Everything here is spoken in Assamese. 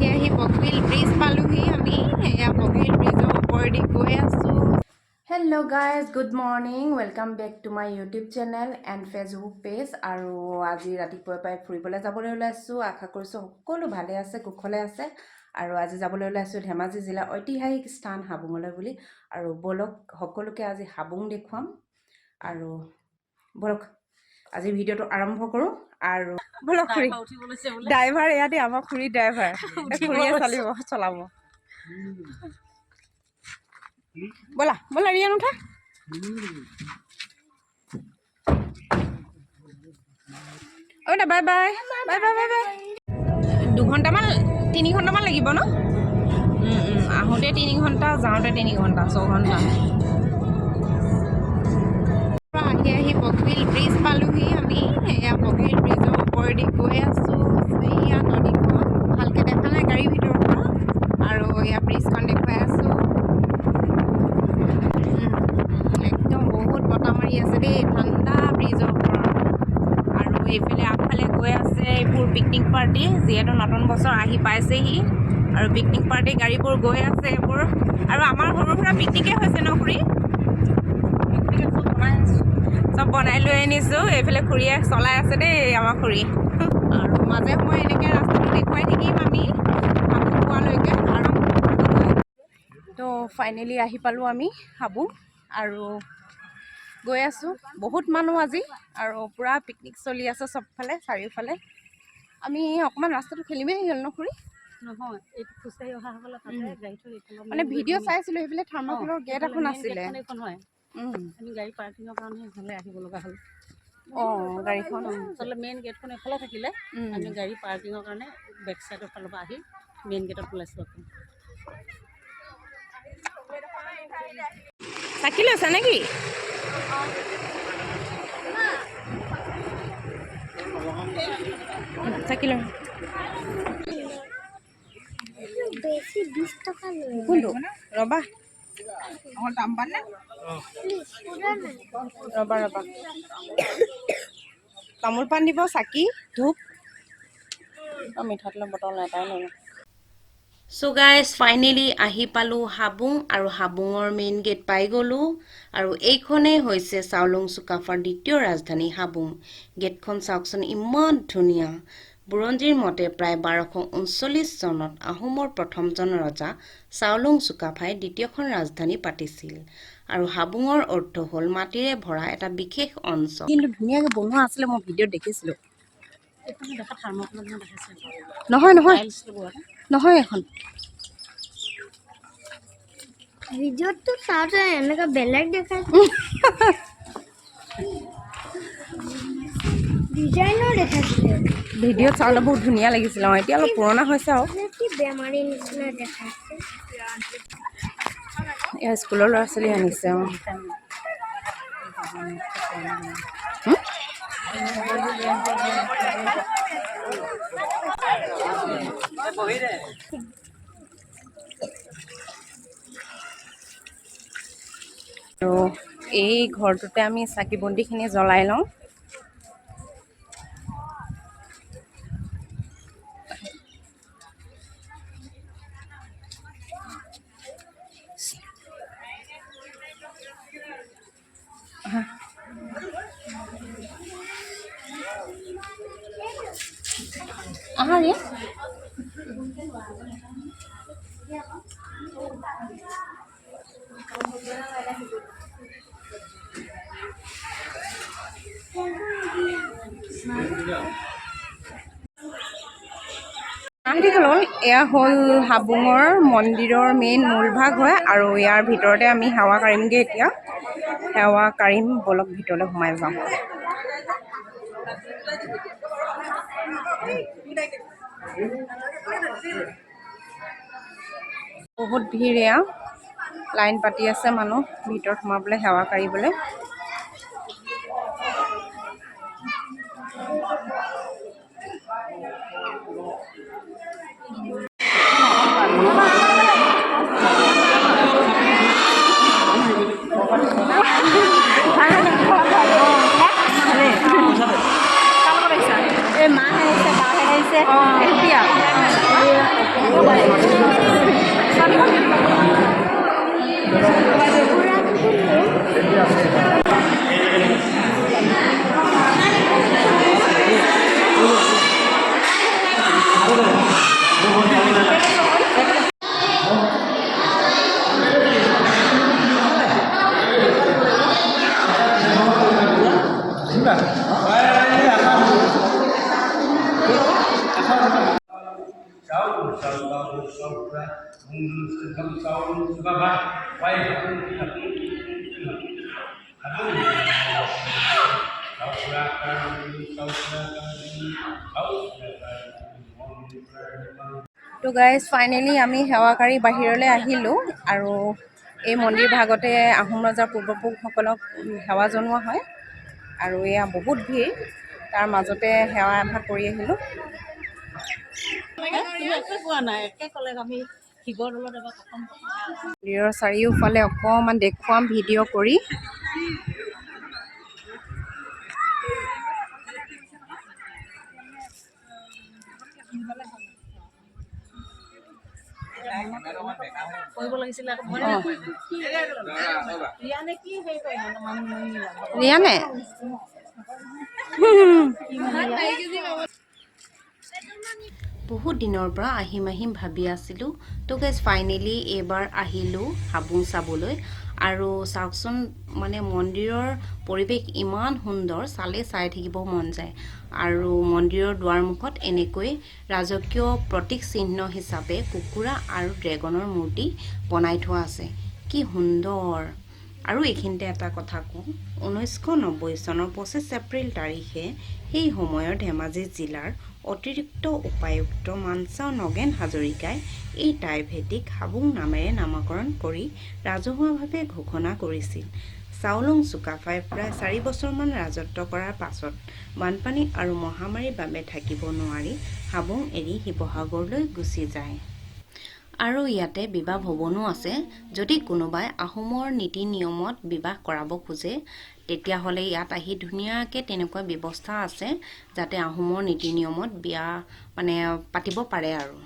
আহি বগিবিল ব্ৰিজ পালোহি আমি এয়া বগিবিল ব্ৰিজৰ ওপৰেদি গৈ আছো hello' guys good morning welcome back to my YouTube channel and Facebook page আৰু আজি ৰাতিপুৱাৰ পৰাই ফুৰিবলৈ যাবলৈ ওলাইছোঁ আশা কৰিছোঁ সকলো ভালে আছে কুশলে আছে আৰু আজি যাবলৈ ওলাইছোঁ ধেমাজি জিলাৰ ঐতিহাসিক স্থান হাবুঙলৈ বুলি আৰু বলক সকলোকে আজি হাবুং দেখুৱাম আৰু বলক আজি ভিডিঅ'টো আৰম্ভ কৰোঁ আৰু বলক খুৰী ড্ৰাইভাৰ ইয়াতে আমাৰ খুৰী ড্ৰাইভাৰ খুৰীয়ে চলাব বলা বলা ৰিয়ান উঠা ওটা bye bye bye bye bye bye 2 ঘণ্টামান 3 ঘণ্টামান লাগিব ন আহোঁতে 3 ঘণ্টা যাওঁতে 3 ঘণ্টা 6 ঘণ্টা আহি বগিবিল ব্ৰিজ পালোহি আমি এয়া বগিবিল ব্ৰিজৰ ওপৰেদি গৈ আছোঁ এয়া নদীখন ভালকৈ দেখা নাই গাড়ীৰ ভিতৰৰ পৰা আৰু এয়া ব্ৰিজখন দেখুৱাই আছোঁ একদম বহুত বতাহ মাৰি আছে দেই ঠাণ্ডা ব্ৰিজৰ ওপৰত আৰু এইফালে আগফালে গৈ আছে এইবোৰ পিকনিক পাৰ্টি যিহেতু নতুন বছৰ আহি পাইছেহি আৰু পিকনিক পাৰ্টি গাড়ীবোৰ গৈ আছে এইবোৰ আৰু আমাৰ সৰু সুৰা পিকনিকে হৈছে ন খুৰী চব বনাই লৈ আনিছোঁ এইফালে খুৰীয়ে চলাই আছে দেই আমাৰ খুৰী আৰু মাজে সময়ে এনেকৈ ৰাস্তাটো দেখুৱাই থাকিম আমি হাবুং পোৱালৈকে তো ফাইনেলি আহি পালোঁ আমি হাবুং আৰু গৈ আছোঁ বহুত মানুহ আজি আৰু পূৰা পিকনিক চলি আছে চবফালে চাৰিওফালে আমি অকণমান ৰাস্তাটো খেলিমেই গ'ল ন খুৰী নহয় এইটো খোজকাঢ়ি অহা সকলে মানে ভিডিঅ' চাইছিলোঁ সেইফালে থাৰ্মকলৰ গেট এখন আছিলে আমি গাড়ী পাৰ্কিঙৰ কাৰণে এইফালে আহিব লগা হ'ল গাড়ীখন আচলতে মেইন গেটখন এইফালে থাকিলে আমি গাড়ী পাৰ্কিঙৰ কাৰণে বেক চাইডৰ ফালৰ পৰা আহি মেইন গেটত ওলাইছোঁ আকৌ চাকি লৈছা নেকি চাকি লৈ কোনটো ৰবা ৰবা ৰবা তামোল পাণ দিব চাকি ধূপ মিঠাতেলৰ বটল এটাই লৈ লওঁ চ' গাইজ ফাইনেলি আহি পালোঁ হাবুং আৰু হাবুঙৰ মেইন গেট পাই গ'লোঁ আৰু এইখনেই হৈছে চাউলুং চুকাফাৰ দ্বিতীয় ৰাজধানী হাবুং গেটখন চাওকচোন ইমান ধুনীয়া বুৰঞ্জীৰ মতে প্ৰায় 1239 চনত আহোমৰ প্ৰথমজন ৰজা চাউলুং চুকাফাই দ্বিতীয়খন ৰাজধানী পাতিছিল আৰু হাবুঙৰ অৰ্থ হ'ল মাটিৰে ভৰা এটা বিশেষ অঞ্চল কিন্তু ধুনীয়াকৈ বনোৱা আছিলে মই ভিডিঅ'ত দেখিছিলোঁ নহয় নহয় নহয় এখন ভিডিঅ'টো চাওঁতে এনেকুৱা বেলেগ দেখাইছে ডিজাইনৰ দেখাইছিলে ভিডিঅ'ত চাওঁতে বহুত ধুনীয়া লাগিছিলে এতিয়া অলপ পুৰণা হৈছে আৰু কি বেমাৰী নিচিনা দেখাইছে এয়া স্কুলৰ ল'ৰা ছোৱালী আনিছে আৰু এই ঘৰটোতে আমি চাকি বন্তিখিনি জ্বলাই লওঁ ৰে এয়া হ'ল হাবুঙৰ মন্দিৰৰ মেইন মূল ভাগ হয় আৰু ইয়াৰ ভিতৰতে আমি সেৱা কাৰিমগৈ এতিয়া সেৱা কাৰিম বলক ভিতৰলৈ সোমাই যাওঁ বহুত ভিৰ এয়া লাইন পাতি আছে মানুহ ভিতৰত সোমাবলৈ সেৱা কাৰিবলৈ মা আহিছে বা আহিছে এতিয়া তো গাইজ ফাইনেলি আমি সেৱাকাৰী বাহিৰলৈ আহিলোঁ আৰু এই মন্দিৰ ভাগতে আহোম ৰজাৰ পূৰ্বপুৰুষসকলক সেৱা জনোৱা হয় আৰু এয়া বহুত ভিৰ তাৰ মাজতে সেৱা এভাগ কৰি আহিলোঁ। মন্দিৰৰ চাৰিওফালে অকণমান দেখুৱাম ভিডিঅ' কৰি। কৰিব লাগিছিলে ৰিয়ানে বহুত দিনৰ পৰা আহিম ভাবি আছিলোঁ। তো গাইজ ফাইনেলি এইবাৰ আহিলোঁ হাবুং চাবলৈ আৰু চাওকচোন মানে মন্দিৰৰ পৰিৱেশ ইমান সুন্দৰ, চালে চাই থাকিব মন যায় আৰু মন্দিৰৰ দুৱাৰমুখত এনেকৈ ৰাজকীয় প্ৰতীক চিহ্ন হিচাপে কুকুৰা আৰু ড্ৰেগনৰ মূৰ্তি বনাই থোৱা আছে। কি সুন্দৰ। আৰু এইখিনিতে এটা কথা কওঁ, 1990 চনৰ 25 এপ্ৰিল তাৰিখে সেই সময়ৰ ধেমাজি জিলাৰ অতিৰিক্ত উপায়ুক্ত মানচাও নগেন হাজৰিকাই এই টাইভেটিক হাবুং নামেৰে নামকৰণ কৰি ৰাজহুৱাভাৱে ঘোষণা কৰিছিল। চাওলুং চুকাফাই প্ৰায় 4 বছৰমান ৰাজত্ব কৰাৰ পাছত বানপানী আৰু মহামাৰীৰ বাবে থাকিব নোৱাৰি হাবুং এৰি শিৱসাগৰলৈ গুচি যায়। আৰু ইয়াতে বিবাহ ভৱনো আছে। যদি কোনোবাই আহোমৰ নীতি নিয়মত বিবাহ কৰাব খোজে তেতিয়াহ'লে ইয়াত আহি ধুনীয়াকৈ তেনেকুৱা ব্যৱস্থা আছে যাতে আহোমৰ নীতি নিয়মত বিয়া মানে পাতিব পাৰে আৰু।